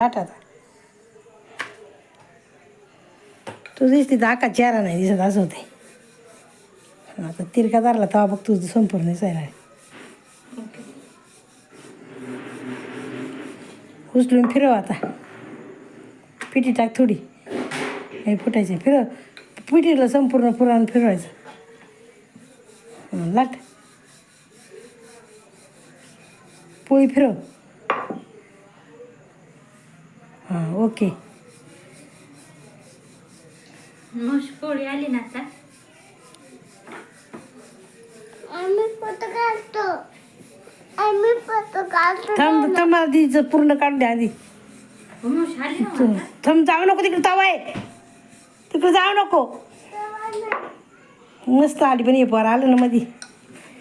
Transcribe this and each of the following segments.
आता तू दिसती तर आका चेहरा नाही दिसत असं होते. आता तिरका धरला तेव्हा बघ तुझं संपूर्ण दिसायला उचलून फिरव. आता पिठी टाक थोडी हे फुटायचे फिरव. पिठीला संपूर्ण पुराण फिरवायचं. लाट पोळी फिरव. हां ओके. मस्त पोळी आली ना आता. थांब थांब आधी पूर्ण काढ दे आधी. मस्त आली ना आता. थांब जाऊ नको तिकडे तवा आहे तिकडे जाऊ नको. मस्त आली पण ये पोर आलं ना मधी.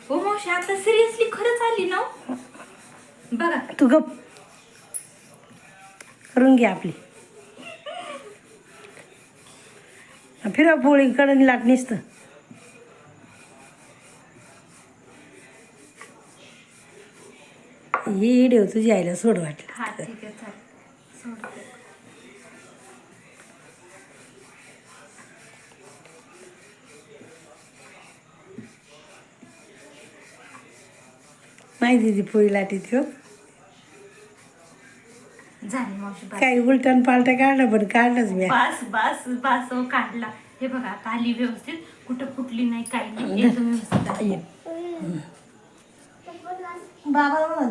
हो मावशी आता सिरियसली खरंच आली ना. बघा तू गप करून घे आपली. फिरव पोळी कडून लाट निसतं. ही व्हिडिओ तुझी आईला सोड वाटलं. हा ठीक आहे चालेल सोडते. नाही दिदी पोळी लाटीत हो. झाली मावशी बस. काही उलटण पालटा काढलं पण काढलंच मी. बस बस बस हो काढला. हे बघा आता आली व्यवस्थित. कुठं फुटली नाही काही नाही एकदम व्यवस्थित आली. बाबा